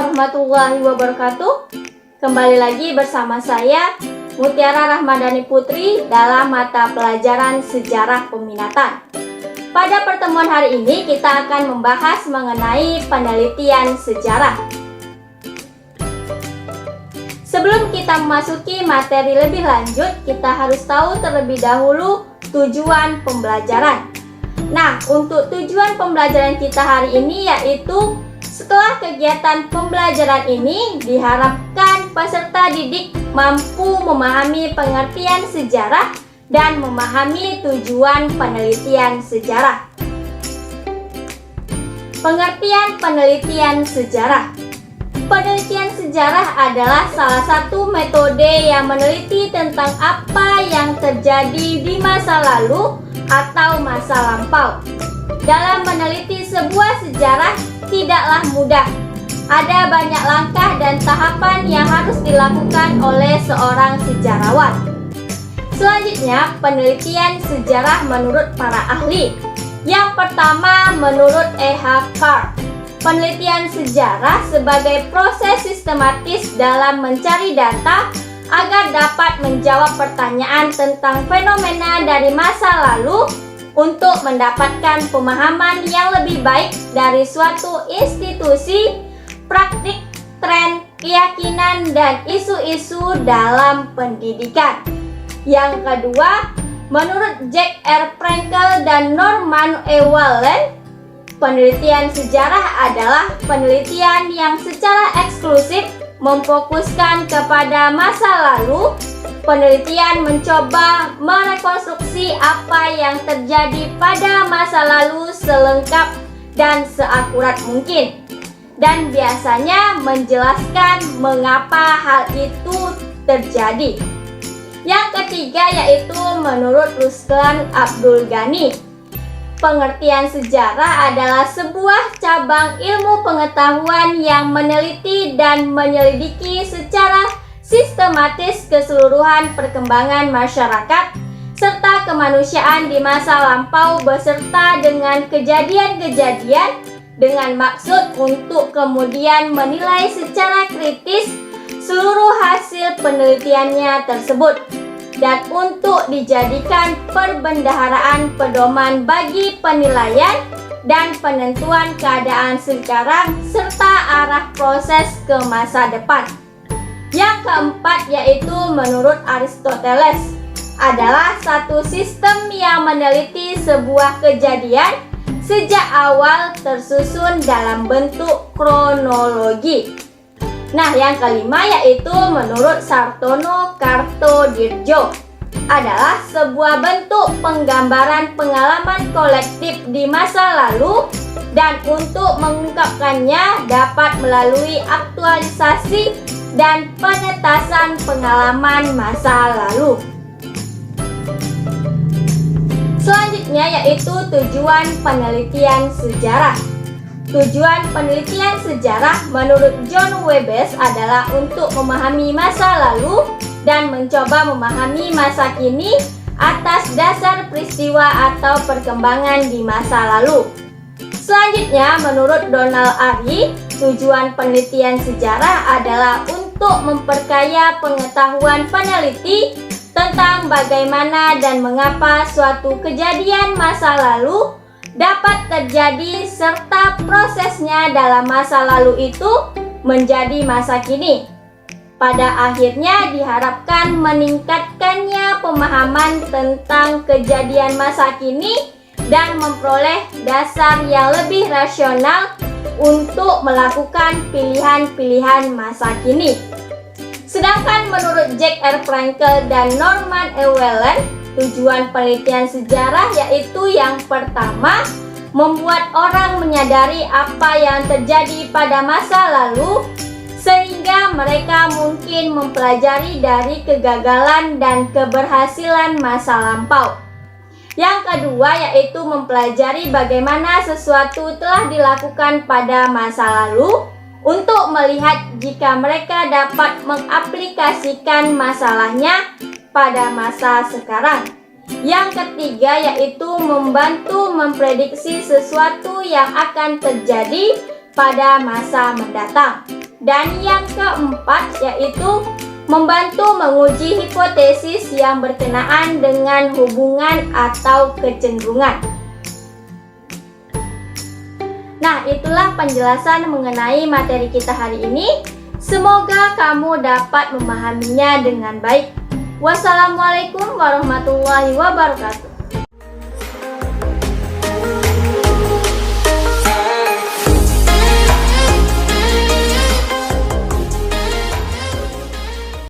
warahmatullahi wabarakatuh. Kembali lagi bersama saya Mutiara Rahmadani Putri dalam mata pelajaran Sejarah Peminatan. Pada pertemuan hari ini kita akan membahas mengenai penelitian sejarah. Sebelum kita memasuki materi lebih lanjut, kita harus tahu terlebih dahulu tujuan pembelajaran. Nah, untuk tujuan pembelajaran kita hari ini yaitu setelah kegiatan pembelajaran ini diharapkan peserta didik mampu memahami pengertian sejarah dan memahami tujuan penelitian sejarah. Pengertian penelitian sejarah. Penelitian sejarah adalah salah satu metode yang meneliti tentang apa yang terjadi di masa lalu atau masa lampau. Dalam meneliti sebuah sejarah tidaklah mudah. Ada banyak langkah dan tahapan yang harus dilakukan oleh seorang sejarawan. Selanjutnya, penelitian sejarah menurut para ahli. Yang pertama, menurut E.H. Carr, penelitian sejarah sebagai proses sistematis dalam mencari data agar dapat menjawab pertanyaan tentang fenomena dari masa lalu untuk mendapatkan pemahaman yang lebih baik dari suatu institusi, praktik, tren, keyakinan, dan isu-isu dalam pendidikan. Yang kedua, menurut Jack R. Frankel dan Norman E. Wallen, penelitian sejarah adalah penelitian yang secara eksklusif memfokuskan kepada masa lalu. Penelitian mencoba merekonstruksi apa yang terjadi pada masa lalu selengkap dan seakurat mungkin, dan biasanya menjelaskan mengapa hal itu terjadi. Yang ketiga yaitu menurut Ruslan Abdul Ghani, pengertian sejarah adalah sebuah cabang ilmu pengetahuan yang meneliti dan menyelidiki secara sistematis keseluruhan perkembangan masyarakat serta kemanusiaan di masa lampau beserta dengan kejadian-kejadian dengan maksud untuk kemudian menilai secara kritis seluruh hasil penelitiannya tersebut dan untuk dijadikan perbendaharaan pedoman bagi penilaian dan penentuan keadaan sekarang serta arah proses ke masa depan. Yang keempat yaitu menurut Aristoteles adalah satu sistem yang meneliti sebuah kejadian sejak awal tersusun dalam bentuk kronologi. Nah, yang kelima yaitu menurut Sartono Kartodirjo adalah sebuah bentuk penggambaran pengalaman kolektif di masa lalu dan untuk mengungkapkannya dapat melalui aktualisasi dan penetasan pengalaman masa lalu. Selanjutnya yaitu tujuan penelitian sejarah. Tujuan penelitian sejarah menurut John Webes adalah untuk memahami masa lalu dan mencoba memahami masa kini atas dasar peristiwa atau perkembangan di masa lalu. Selanjutnya menurut Donald Ari, tujuan penelitian sejarah adalah untuk memperkaya pengetahuan peneliti tentang bagaimana dan mengapa suatu kejadian masa lalu dapat terjadi serta prosesnya dalam masa lalu itu menjadi masa kini. Pada akhirnya diharapkan meningkatkannya pemahaman tentang kejadian masa kini dan memperoleh dasar yang lebih rasional untuk melakukan pilihan-pilihan masa kini. Sedangkan menurut Jack R. Frankel dan Norman E. Wallen, tujuan penelitian sejarah yaitu yang pertama, membuat orang menyadari apa yang terjadi pada masa lalu sehingga mereka mungkin mempelajari dari kegagalan dan keberhasilan masa lampau. Yang kedua yaitu mempelajari bagaimana sesuatu telah dilakukan pada masa lalu untuk melihat jika mereka dapat mengaplikasikan masalahnya pada masa sekarang. Yang ketiga yaitu membantu memprediksi sesuatu yang akan terjadi pada masa mendatang. Dan yang keempat yaitu membantu menguji hipotesis yang berkenaan dengan hubungan atau kecenderungan. Nah, itulah penjelasan mengenai materi kita hari ini. Semoga kamu dapat memahaminya dengan baik. Wassalamualaikum warahmatullahi wabarakatuh.